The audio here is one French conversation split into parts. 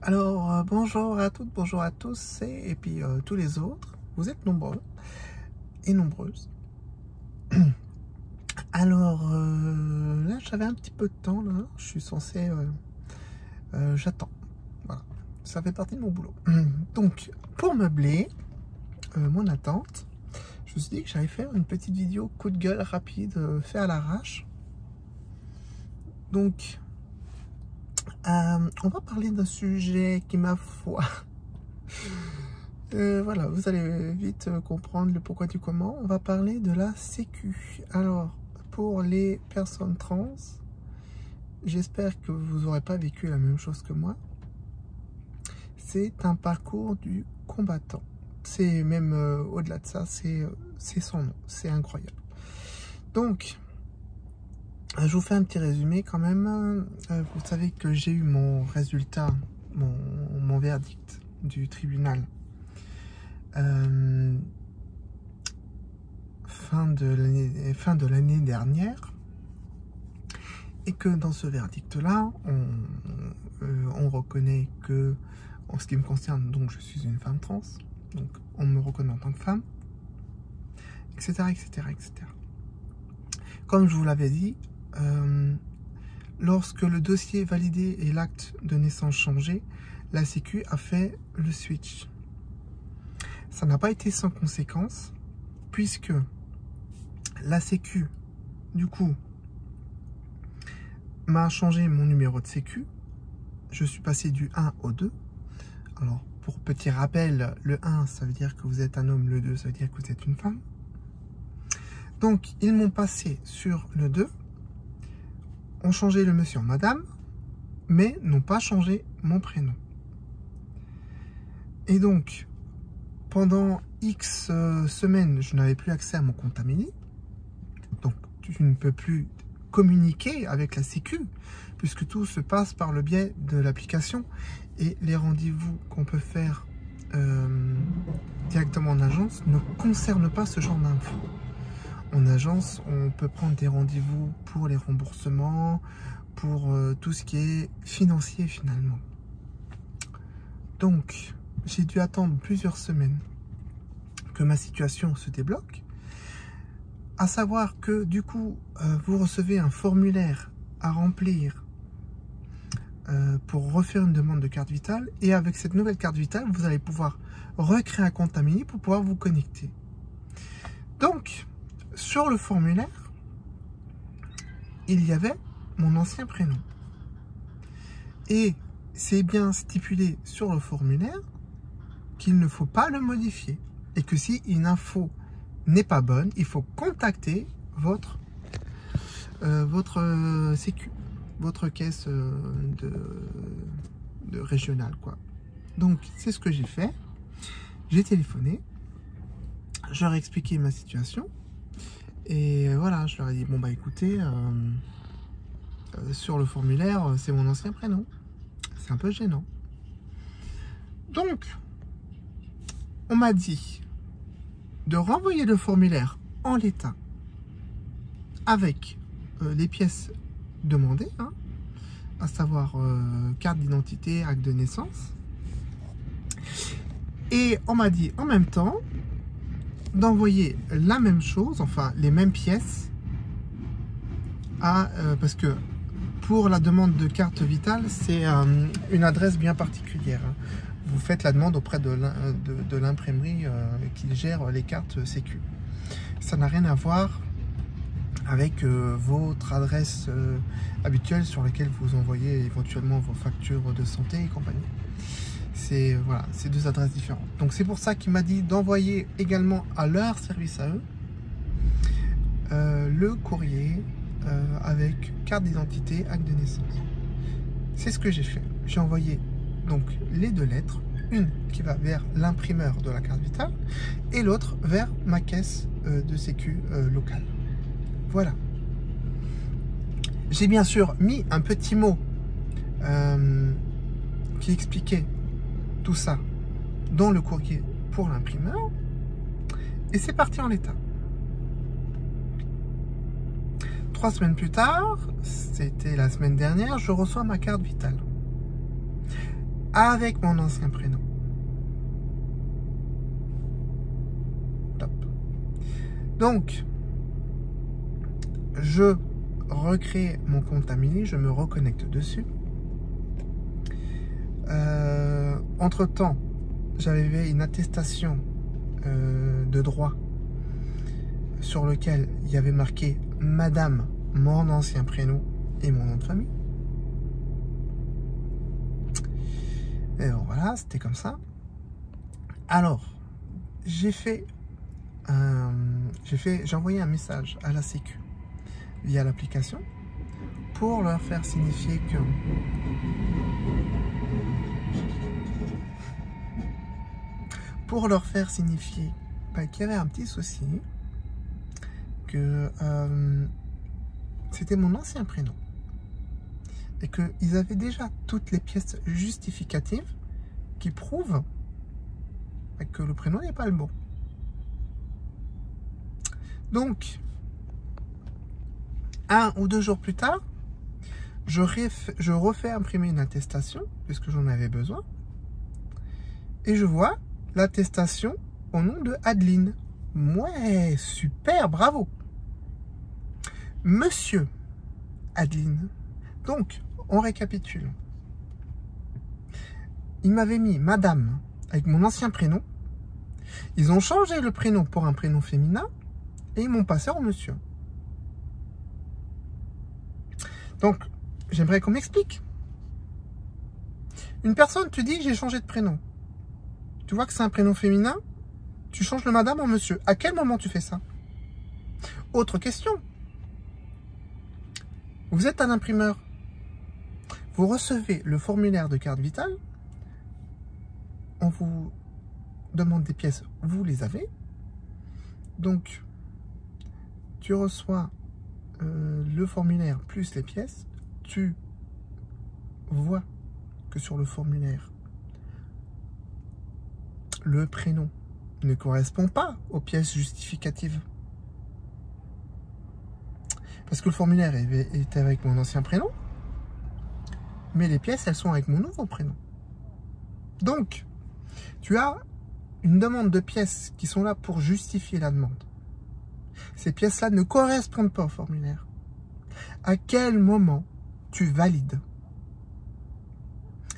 Bonjour à toutes, bonjour à tous et puis tous les autres. Vous êtes nombreux et nombreuses. Là, j'avais un petit peu de temps, là. Je suis censé... j'attends. Voilà. Ça fait partie de mon boulot. Donc, pour meubler mon attente, je me suis dit que j'allais faire une petite vidéo coup de gueule rapide, fait à l'arrache. Donc... on va parler d'un sujet qui, ma foi, voilà, vous allez vite comprendre le pourquoi du comment. On va parler de la Sécu. Alors, pour les personnes trans, j'espère que vous n'aurez pas vécu la même chose que moi. C'est un parcours du combattant. C'est même au-delà de ça, c'est son nom. C'est incroyable. Donc, je vous fais un petit résumé quand même. Vous savez que j'ai eu mon résultat, mon verdict du tribunal fin de l'année dernière, et que dans ce verdict-là, on reconnaît que, en ce qui me concerne, donc je suis une femme trans, donc on me reconnaît en tant que femme, etc., etc., etc. Comme je vous l'avais dit, lorsque le dossier est validé et l'acte de naissance changé, la Sécu a fait le switch. Ça n'a pas été sans conséquence, puisque la Sécu, du coup, m'a changé mon numéro de Sécu. Je suis passé du 1 au 2. Alors, pour petit rappel, le 1, ça veut dire que vous êtes un homme, le 2, ça veut dire que vous êtes une femme. Donc, ils m'ont passé sur le 2. Ont changé le monsieur en madame, mais n'ont pas changé mon prénom. Et donc, pendant X semaines, je n'avais plus accès à mon compte Amélie. Donc, je ne peux plus communiquer avec la Sécu, puisque tout se passe par le biais de l'application. Et les rendez-vous qu'on peut faire directement en agence ne concernent pas ce genre d'infos. En agence, on peut prendre des rendez-vous pour les remboursements, pour tout ce qui est financier finalement. Donc, j'ai dû attendre plusieurs semaines que ma situation se débloque. À savoir que du coup, vous recevez un formulaire à remplir pour refaire une demande de carte vitale. Et avec cette nouvelle carte vitale, vous allez pouvoir recréer un compte Amélie pour pouvoir vous connecter. Donc, sur le formulaire, il y avait mon ancien prénom. Et c'est bien stipulé sur le formulaire qu'il ne faut pas le modifier. Et que si une info n'est pas bonne, il faut contacter votre Sécu, votre caisse de régionale, quoi. Donc, c'est ce que j'ai fait. J'ai téléphoné. Je leur ai expliqué ma situation. Et voilà, je leur ai dit, bon bah écoutez, sur le formulaire, c'est mon ancien prénom. C'est un peu gênant. Donc, on m'a dit de renvoyer le formulaire en l'état avec les pièces demandées, hein, à savoir carte d'identité, acte de naissance. Et on m'a dit en même temps d'envoyer la même chose, enfin les mêmes pièces, parce que pour la demande de carte vitale, c'est une adresse bien particulière, hein. Vous faites la demande auprès de l'imprimerie qui gère les cartes Sécu. Ça n'a rien à voir avec votre adresse habituelle sur laquelle vous envoyez éventuellement vos factures de santé et compagnie. C'est voilà, c'est deux adresses différentes. Donc c'est pour ça qu'il m'a dit d'envoyer également à leur service à eux le courrier avec carte d'identité, acte de naissance. C'est ce que j'ai fait. J'ai envoyé donc les deux lettres, une qui va vers l'imprimeur de la carte vitale et l'autre vers ma caisse de Sécu locale. Voilà. J'ai bien sûr mis un petit mot qui expliquait tout ça dans le courrier pour l'imprimeur et c'est parti en l'état. 3 semaines plus tard, c'était la semaine dernière, je reçois ma carte vitale. avec mon ancien prénom. Top. Donc, je recrée mon compte Amélie, je me reconnecte dessus. Entre-temps, j'avais une attestation de droit sur lequel il y avait marqué Madame, mon ancien prénom et mon nom de famille. Et bon, voilà, c'était comme ça. Alors, j'ai envoyé un message à la Sécu via l'application pour leur faire signifier que qu'il y avait un petit souci, que c'était mon ancien prénom et qu'ils avaient déjà toutes les pièces justificatives qui prouvent que le prénom n'est pas le bon. Donc, 1 ou 2 jours plus tard, je refais imprimer une attestation, puisque j'en avais besoin, et je vois l'attestation au nom de Adeline. Ouais, super, bravo. Monsieur Adeline. Donc, on récapitule. Il m'avait mis Madame avec mon ancien prénom. Ils ont changé le prénom pour un prénom féminin et ils m'ont passé en monsieur. Donc, j'aimerais qu'on m'explique. Une personne, tu dis, j'ai changé de prénom. Tu vois que c'est un prénom féminin, tu changes le madame en monsieur. À quel moment tu fais ça? Autre question. Vous êtes un imprimeur. Vous recevez le formulaire de carte vitale. On vous demande des pièces, vous les avez. Donc, tu reçois le formulaire plus les pièces. Tu vois que sur le formulaire, le prénom ne correspond pas aux pièces justificatives. Parce que le formulaire était avec mon ancien prénom, mais les pièces, elles sont avec mon nouveau prénom. Donc, tu as une demande de pièces qui sont là pour justifier la demande. Ces pièces-là ne correspondent pas au formulaire. À quel moment tu valides?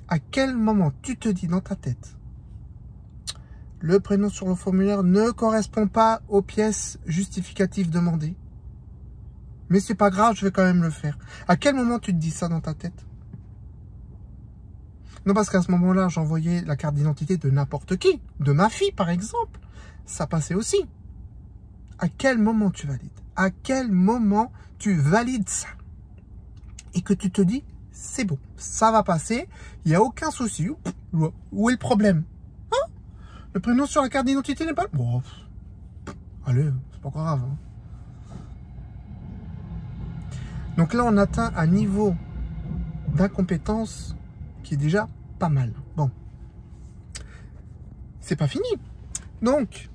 À quel moment tu te dis dans ta tête, le prénom sur le formulaire ne correspond pas aux pièces justificatives demandées, mais c'est pas grave, je vais quand même le faire. À quel moment tu te dis ça dans ta tête? Non, parce qu'à ce moment-là, j'envoyais la carte d'identité de n'importe qui, de ma fille par exemple. Ça passait aussi. À quel moment tu valides? À quel moment tu valides ça? Et que tu te dis, c'est bon, ça va passer, il n'y a aucun souci. Où est le problème? Hein? Le prénom sur la carte d'identité n'est pas... Bon, allez, c'est pas grave. Hein. Donc là, on atteint un niveau d'incompétence qui est déjà pas mal. Bon, c'est pas fini. Donc,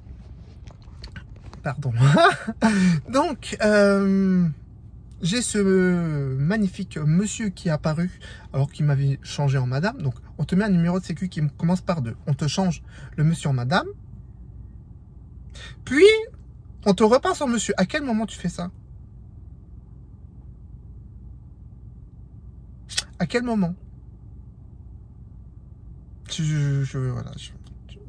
pardon. Donc, j'ai ce magnifique monsieur qui est apparu alors qu'il m'avait changé en madame. Donc, on te met un numéro de sécu qui commence par 2. On te change le monsieur en madame. Puis, on te repasse en monsieur. À quel moment tu fais ça? À quel moment? Voilà,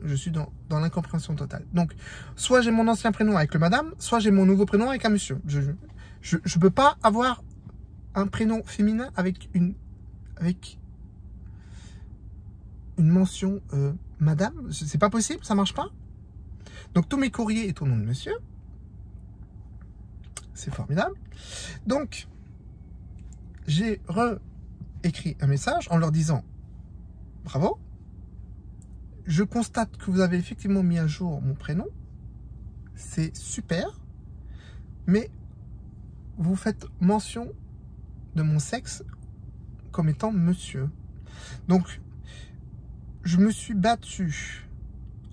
je suis dans l'incompréhension totale. Donc, soit j'ai mon ancien prénom avec le madame, soit j'ai mon nouveau prénom avec un monsieur. Je peux pas avoir un prénom féminin avec une mention madame. C'est pas possible, ça marche pas. Donc, tous mes courriers est au nom de monsieur. C'est formidable. Donc, j'ai écrit un message en leur disant bravo. Je constate que vous avez effectivement mis à jour mon prénom. C'est super. Mais vous faites mention de mon sexe comme étant monsieur. Donc, je me suis battu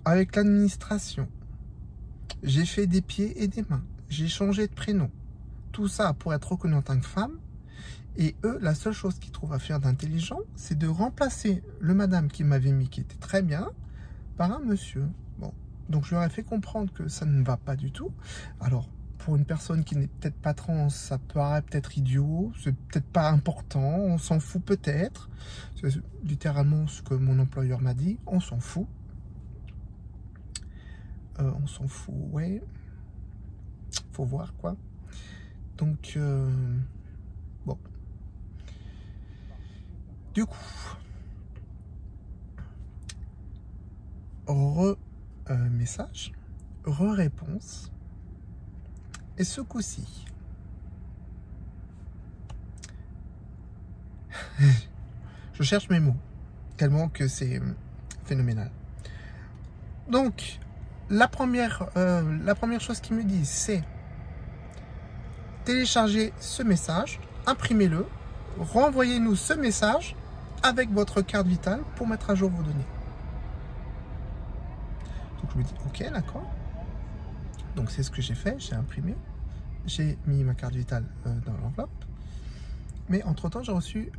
avec l'administration. J'ai fait des pieds et des mains. J'ai changé de prénom. Tout ça pour être reconnu en tant que femme. Et eux, la seule chose qu'ils trouvent à faire d'intelligent, c'est de remplacer le madame qui m'avait mis, qui était très bien, par un monsieur. Bon, donc je leur ai fait comprendre que ça ne va pas du tout. Alors, pour une personne qui n'est peut-être pas trans, ça paraît peut-être idiot, c'est peut-être pas important, on s'en fout peut-être. C'est littéralement ce que mon employeur m'a dit, on s'en fout. On s'en fout, ouais. Faut voir quoi. Donc, bon. Du coup, message, réponse. Et ce coup-ci, je cherche mes mots, tellement que c'est phénoménal. Donc, la première chose qu'ils me disent, c'est téléchargez ce message, imprimez-le, renvoyez-nous ce message avec votre carte vitale pour mettre à jour vos données. Donc, je me dis, ok, d'accord. Donc, c'est ce que j'ai fait, j'ai imprimé. J'ai mis ma carte vitale dans l'enveloppe. Mais entre-temps, j'ai reçu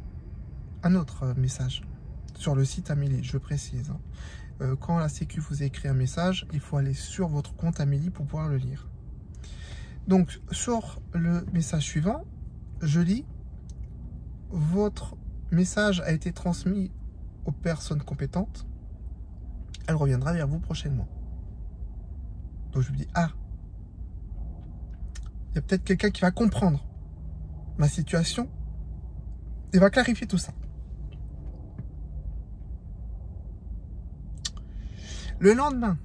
un autre message sur le site Amélie, je précise. Quand la Sécu vous a écrit un message, il faut aller sur votre compte Amélie pour pouvoir le lire. Donc, sur le message suivant, je lis « Votre message a été transmis aux personnes compétentes. Elle reviendra vers vous prochainement. » Donc, je me dis « Ah, il y a peut-être quelqu'un qui va comprendre ma situation et va clarifier tout ça. » Le lendemain,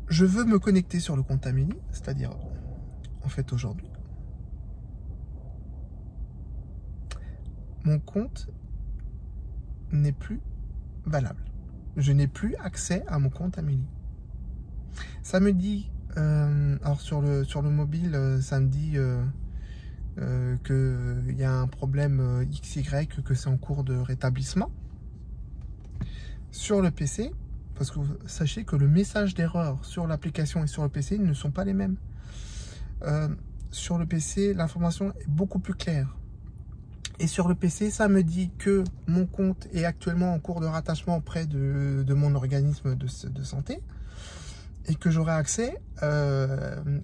je veux me connecter sur le compte Amélie, c'est-à-dire, en fait, aujourd'hui. Mon compte n'est plus valable. Je n'ai plus accès à mon compte Amélie. Ça me dit, alors sur le mobile, ça me dit qu'il y a un problème XY, que c'est en cours de rétablissement. Sur le PC, parce que sachez que le message d'erreur sur l'application et sur le PC ne sont pas les mêmes. Sur le PC, l'information est beaucoup plus claire. Et sur le PC, ça me dit que mon compte est actuellement en cours de rattachement auprès de mon organisme de santé et que j'aurai accès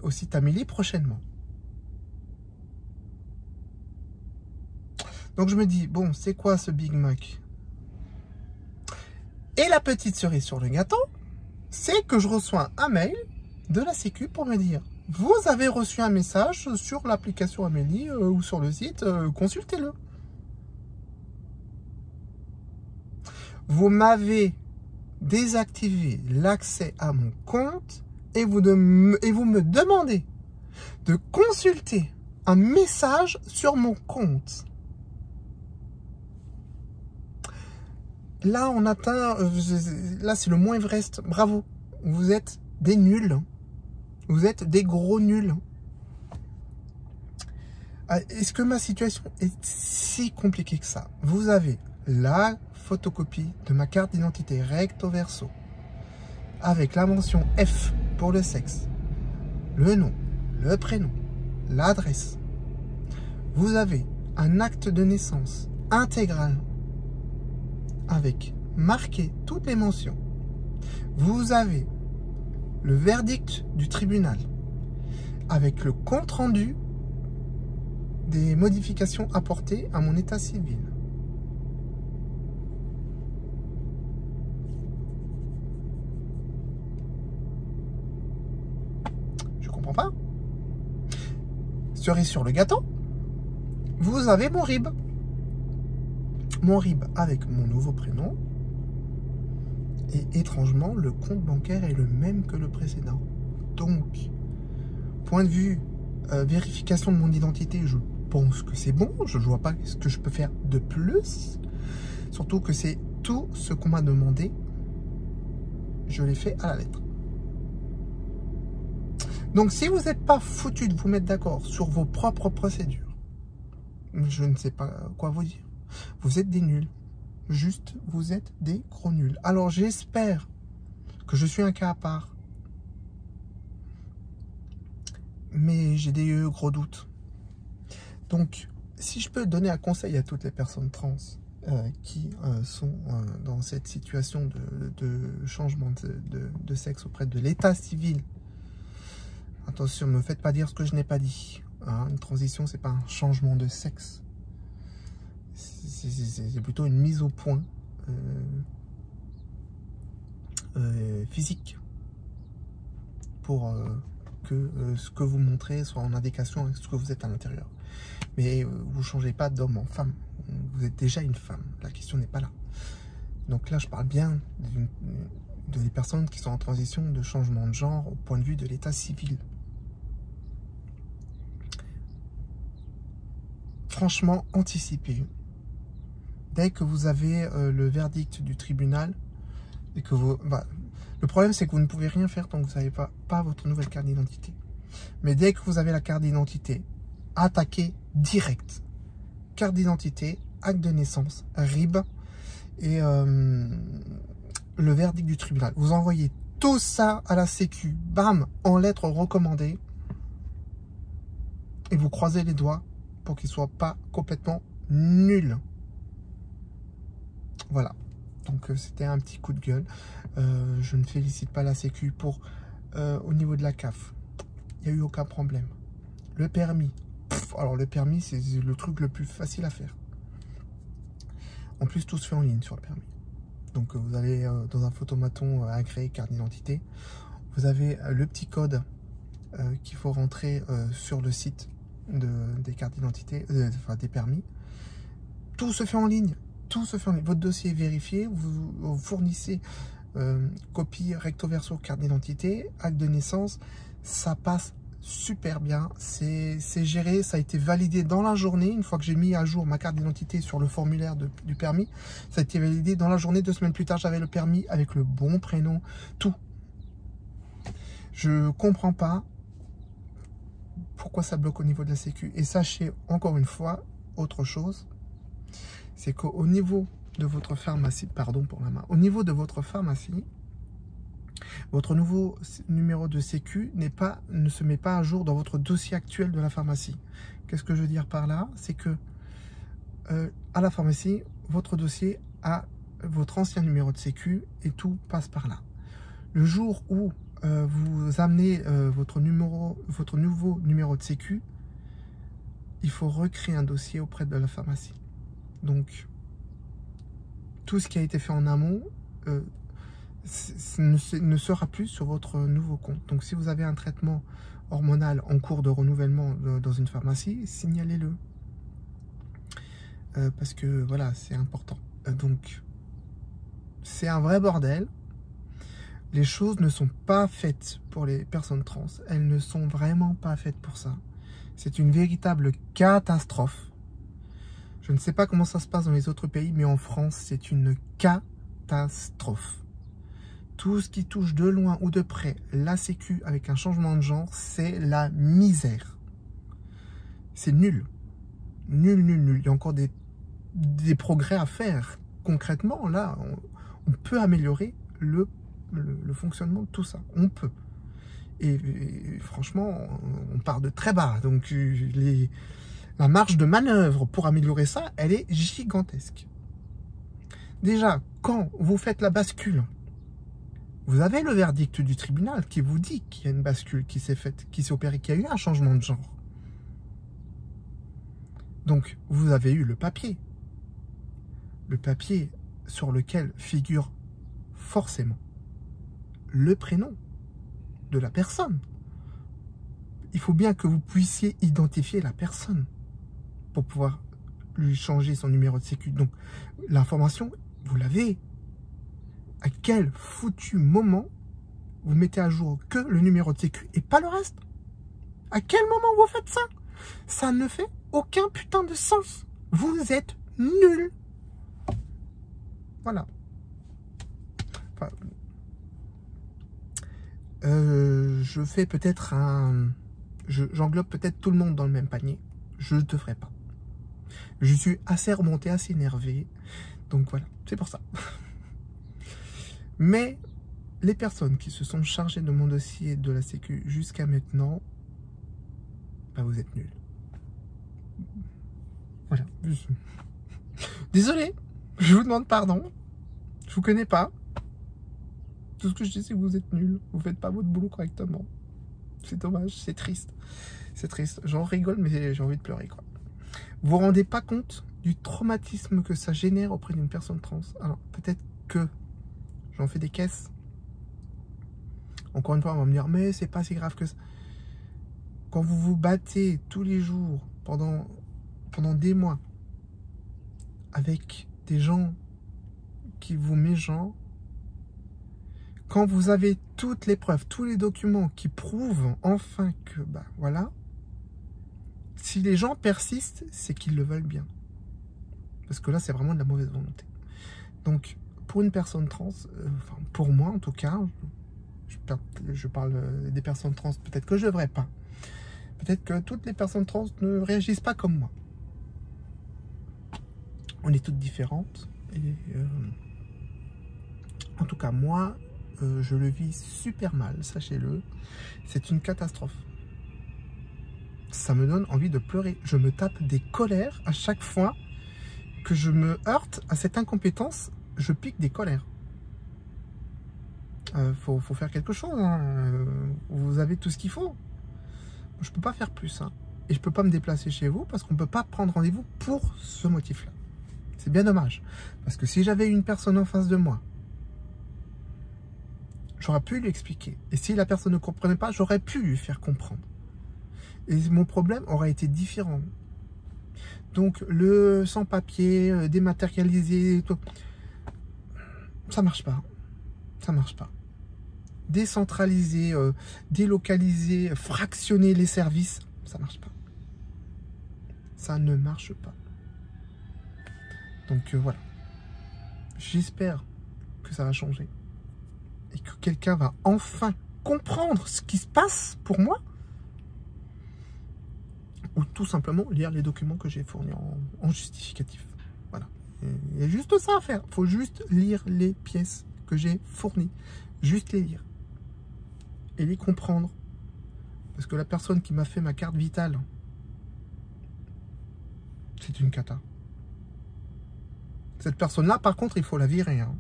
au site Amélie prochainement. Donc je me dis, bon, c'est quoi ce Big Mac? Et la petite cerise sur le gâteau, c'est que je reçois un mail de la Sécu pour me dire « Vous avez reçu un message sur l'application Amélie ou sur le site, consultez-le. » Vous m'avez désactivé l'accès à mon compte et vous me demandez de consulter un message sur mon compte. Là, on atteint, là c'est le Mont Everest, bravo, vous êtes des nuls, vous êtes des gros nuls. Est-ce que ma situation est si compliquée que ça? Vous avez la photocopie de ma carte d'identité recto verso, avec la mention F pour le sexe, le nom, le prénom, l'adresse. Vous avez un acte de naissance intégral, avec marqué toutes les mentions. Vous avez le verdict du tribunal avec le compte-rendu des modifications apportées à mon état civil. Je comprends pas. Cerise sur le gâteau, vous avez mon RIB. Mon RIB avec mon nouveau prénom. Et étrangement, le compte bancaire est le même que le précédent. Donc, point de vue vérification de mon identité, je pense que c'est bon. Je ne vois pas ce que je peux faire de plus. Surtout que c'est tout ce qu'on m'a demandé. Je l'ai fait à la lettre. Donc, si vous n'êtes pas foutu de vous mettre d'accord sur vos propres procédures, je ne sais pas quoi vous dire. Vous êtes des nuls. Juste, vous êtes des gros nuls. Alors, j'espère que je suis un cas à part. mais j'ai des gros doutes. Donc, si je peux donner un conseil à toutes les personnes trans qui sont dans cette situation de changement de sexe auprès de l'état civil, attention, ne me faites pas dire ce que je n'ai pas dit. Hein, une transition, c'est pas un changement de sexe. C'est plutôt une mise au point physique pour que ce que vous montrez soit en indication avec ce que vous êtes à l'intérieur. Mais vous ne changez pas d'homme en femme. Vous êtes déjà une femme. La question n'est pas là. Donc là, je parle bien des personnes qui sont en transition de changement de genre au point de vue de l'état civil. Franchement, anticipez. Dès que vous avez le verdict du tribunal, et que vous... le problème, c'est que vous ne pouvez rien faire tant que vous n'avez pas votre nouvelle carte d'identité. Mais dès que vous avez la carte d'identité, attaquez direct. Carte d'identité, acte de naissance, RIB et le verdict du tribunal. Vous envoyez tout ça à la Sécu, bam, en lettres recommandées. Et vous croisez les doigts pour qu'il ne soit pas complètement nul. Voilà. Donc c'était un petit coup de gueule. Je ne félicite pas la Sécu pour au niveau de la CAF. Il n'y a eu aucun problème. Le permis. Alors le permis, c'est le truc le plus facile à faire. En plus, tout se fait en ligne sur le permis. Donc vous allez dans un photomaton agréé carte d'identité. Vous avez le petit code qu'il faut rentrer sur le site des cartes d'identité, enfin des permis. Tout se fait en ligne. Tout se fait en ligne. Votre dossier est vérifié. Vous fournissez copie recto verso carte d'identité, acte de naissance. Ça passe super bien. C'est géré. Ça a été validé dans la journée. Une fois que j'ai mis à jour ma carte d'identité sur le formulaire du permis, ça a été validé dans la journée. 2 semaines plus tard, j'avais le permis avec le bon prénom. Tout. Je comprends pas pourquoi ça bloque au niveau de la Sécu. Et sachez encore une fois autre chose. C'est qu'au niveau de votre pharmacie, pardon pour la main, au niveau de votre pharmacie, votre nouveau numéro de Sécu ne se met pas à jour dans votre dossier actuel de la pharmacie. Qu'est-ce que je veux dire par là? C'est que à la pharmacie, votre dossier a votre ancien numéro de Sécu et tout passe par là. Le jour où vous amenez votre nouveau numéro de Sécu, il faut recréer un dossier auprès de la pharmacie. Donc, tout ce qui a été fait en amont ne sera plus sur votre nouveau compte. Donc, si vous avez un traitement hormonal en cours de renouvellement dans une pharmacie, signalez-le. Parce que, voilà, c'est important. Donc, c'est un vrai bordel. Les choses ne sont pas faites pour les personnes trans. Elles ne sont vraiment pas faites pour ça. C'est une véritable catastrophe. Je ne sais pas comment ça se passe dans les autres pays, mais en France, c'est une catastrophe. Tout ce qui touche de loin ou de près la Sécu avec un changement de genre, c'est la misère. C'est nul. Nul, nul, nul. Il y a encore des progrès à faire. Concrètement, là, on peut améliorer le fonctionnement de tout ça. On peut. Et franchement, on part de très bas. Donc, la marge de manœuvre pour améliorer ça, elle est gigantesque. Déjà, quand vous faites la bascule, vous avez le verdict du tribunal qui vous dit qu'il y a une bascule qui s'est faite, qui s'est opérée, qu'il y a eu un changement de genre. Donc, vous avez eu le papier. Le papier sur lequel figure forcément le prénom de la personne. Il faut bien que vous puissiez identifier la personne pour pouvoir lui changer son numéro de sécu. Donc, l'information, vous l'avez. À quel foutu moment vous mettez à jour que le numéro de sécu et pas le reste? À quel moment vous faites ça? Ça ne fait aucun putain de sens. Vous êtes nuls. Voilà. Enfin, je fais peut-être j'englobe peut-être tout le monde dans le même panier. Je ne te ferai pas. Je suis assez remonté, assez énervé. Donc voilà, c'est pour ça. Mais les personnes qui se sont chargées de mon dossier de la Sécu jusqu'à maintenant, bah vous êtes nul. Voilà. Désolé, je vous demande pardon. Je vous connais pas. Tout ce que je dis, c'est que vous êtes nul. Vous faites pas votre boulot correctement. C'est dommage, c'est triste. C'est triste. J'en rigole, mais j'ai envie de pleurer, quoi. Vous vous rendez pas compte du traumatisme que ça génère auprès d'une personne trans. Alors, peut-être que j'en fais des caisses. Encore une fois, on va me dire, mais c'est pas si grave que ça. Quand vous vous battez tous les jours, pendant des mois, avec des gens qui vous mégenrent, quand vous avez toutes les preuves, tous les documents qui prouvent enfin que, bah voilà, si les gens persistent, c'est qu'ils le veulent bien. Parce que là, c'est vraiment de la mauvaise volonté. Donc, pour une personne trans, enfin, pour moi en tout cas, je parle des personnes trans, peut-être que je ne devrais pas. Peut-être que toutes les personnes trans ne réagissent pas comme moi. On est toutes différentes. Et, en tout cas, moi, je le vis super mal, sachez-le. C'est une catastrophe. Ça me donne envie de pleurer. Je me tape des colères à chaque fois que je me heurte à cette incompétence. Je pique des colères. Faut faire quelque chose. Hein. Vous avez tout ce qu'il faut. Je peux pas faire plus. Hein. Et je peux pas me déplacer chez vous parce qu'on peut pas prendre rendez-vous pour ce motif-là. C'est bien dommage. Parce que si j'avais une personne en face de moi, j'aurais pu lui expliquer. Et si la personne ne comprenait pas, j'aurais pu lui faire comprendre. Et mon problème aurait été différent. Donc, le sans-papier, dématérialisé, tout, ça marche pas. Ça marche pas. Décentraliser, délocaliser, fractionner les services, ça marche pas. Ça ne marche pas. Donc, voilà. J'espère que ça va changer. Et que quelqu'un va enfin comprendre ce qui se passe pour moi. Ou tout simplement lire les documents que j'ai fournis en justificatif. Voilà. Il y a juste ça à faire. Il faut juste lire les pièces que j'ai fournies. Juste les lire. Et les comprendre. Parce que la personne qui m'a fait ma carte vitale, c'est une cata. Cette personne-là, par contre, il faut la virer. Hein.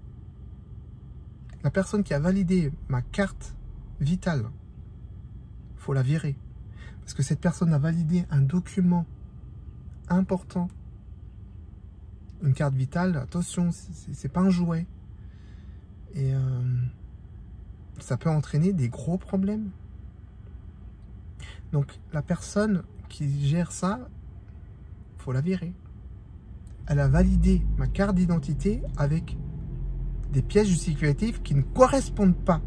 La personne qui a validé ma carte vitale, il faut la virer. Parce que cette personne a validé un document important. Une carte vitale, attention, c'est pas un jouet. Et ça peut entraîner des gros problèmes. Donc la personne qui gère ça, il faut la virer. Elle a validé ma carte d'identité avec des pièces justificatives qui ne correspondent pas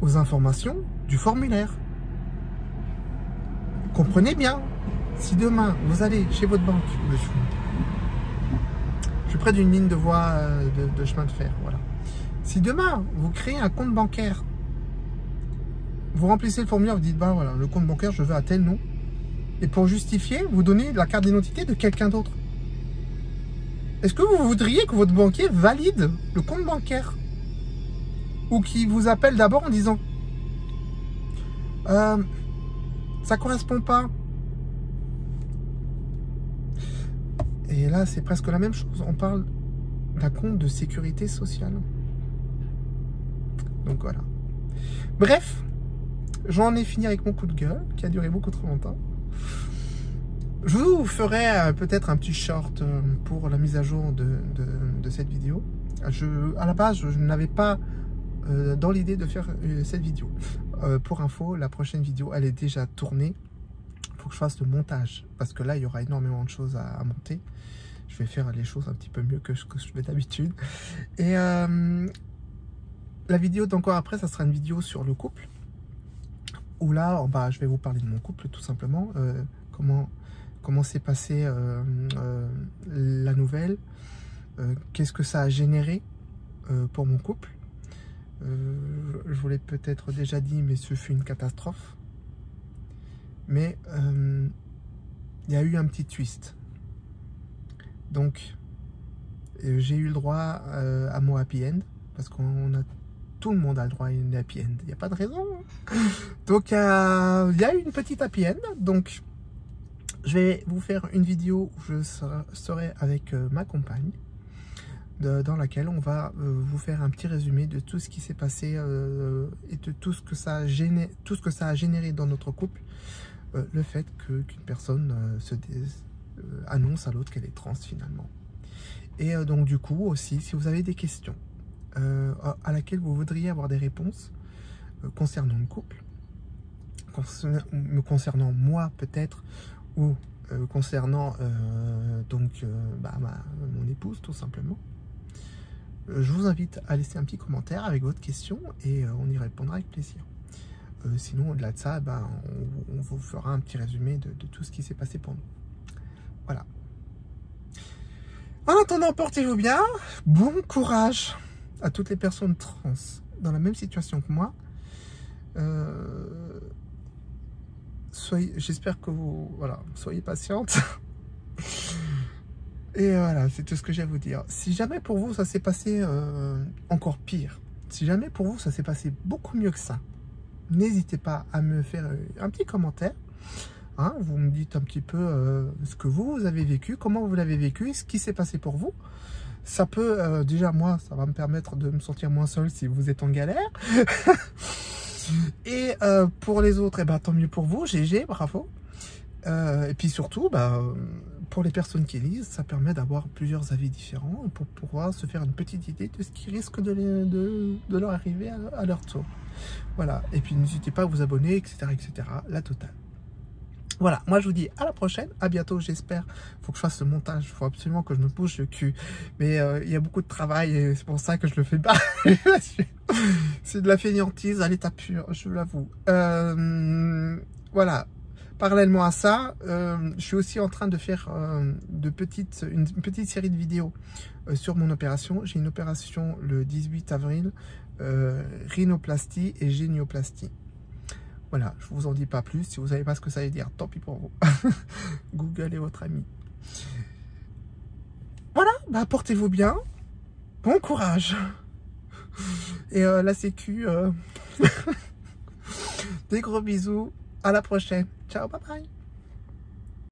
aux informations du formulaire. Comprenez bien, si demain vous allez chez votre banque, je suis près d'une ligne de voie de chemin de fer, voilà. Si demain vous créez un compte bancaire, vous remplissez le formulaire, vous dites bah voilà, le compte bancaire je veux à tel nom, et pour justifier, vous donnez la carte d'identité de quelqu'un d'autre. Est-ce que vous voudriez que votre banquier valide le compte bancaire? Ou qu'il vous appelle d'abord en disant ça correspond pas. Et là, c'est presque la même chose. On parle d'un compte de sécurité sociale. Donc voilà. Bref, j'en ai fini avec mon coup de gueule, qui a duré beaucoup trop longtemps. Je vous ferai peut-être un petit short pour la mise à jour de cette vidéo. À la base, je n'avais pas dans l'idée de faire cette vidéo. Pour info, la prochaine vidéo, elle est déjà tournée. Il faut que je fasse le montage. Parce que là, il y aura énormément de choses à monter. Je vais faire les choses un petit peu mieux que je fais d'habitude. Et la vidéo d'encore après, ça sera une vidéo sur le couple. Où là, bah, je vais vous parler de mon couple, tout simplement. Comment s'est passée la nouvelle. Qu'est-ce que ça a généré pour mon couple. Je vous l'ai peut-être déjà dit, mais ce fut une catastrophe. Mais il y a eu un petit twist. Donc, j'ai eu le droit à mon happy end, parce qu'on a tout le monde a le droit à une happy end. Il n'y a pas de raison. Donc, il y a une petite happy end. Donc, je vais vous faire une vidéo où je serai avec ma compagne, dans laquelle on va vous faire un petit résumé de tout ce qui s'est passé et de tout ce que ça a généré dans notre couple. Le fait qu'une personne annonce à l'autre qu'elle est trans finalement. Et donc du coup aussi, si vous avez des questions à laquelle vous voudriez avoir des réponses concernant le couple, me concernant moi peut-être, ou concernant mon épouse tout simplement, je vous invite à laisser un petit commentaire avec votre question et on y répondra avec plaisir. Sinon, au-delà de ça, on vous fera un petit résumé de tout ce qui s'est passé pour nous. Voilà. En attendant, portez-vous bien. Bon courage à toutes les personnes trans dans la même situation que moi. J'espère que soyez patientes. Et voilà, c'est tout ce que j'ai à vous dire. Si jamais pour vous, ça s'est passé encore pire, si jamais pour vous, ça s'est passé beaucoup mieux que ça, n'hésitez pas à me faire un petit commentaire. Hein, vous me dites un petit peu ce que vous avez vécu, comment vous l'avez vécu, ce qui s'est passé pour vous. Ça peut, déjà moi, ça va me permettre de me sentir moins seul si vous êtes en galère. Et pour les autres, tant mieux pour vous, GG, bravo. Et puis surtout, pour les personnes qui lisent, ça permet d'avoir plusieurs avis différents pour pouvoir se faire une petite idée de ce qui risque de leur arriver à leur tour. Voilà, et puis n'hésitez pas à vous abonner, etc., etc., la totale. Voilà, moi je vous dis à la prochaine, à bientôt j'espère. Faut que je fasse ce montage, il faut absolument que je me bouge le cul. Mais il y a beaucoup de travail et c'est pour ça que je le fais pas. C'est de la fainéantise à l'état pur, je l'avoue. Voilà, parallèlement à ça, je suis aussi en train de faire une petite série de vidéos sur mon opération. J'ai une opération le 18 avril, rhinoplastie et génioplastie. Voilà, je vous en dis pas plus. Si vous savez pas ce que ça veut dire, tant pis pour vous. Google est votre ami. Voilà, portez-vous bien. Bon courage. Et la sécu, des gros bisous. À la prochaine. Ciao, bye bye.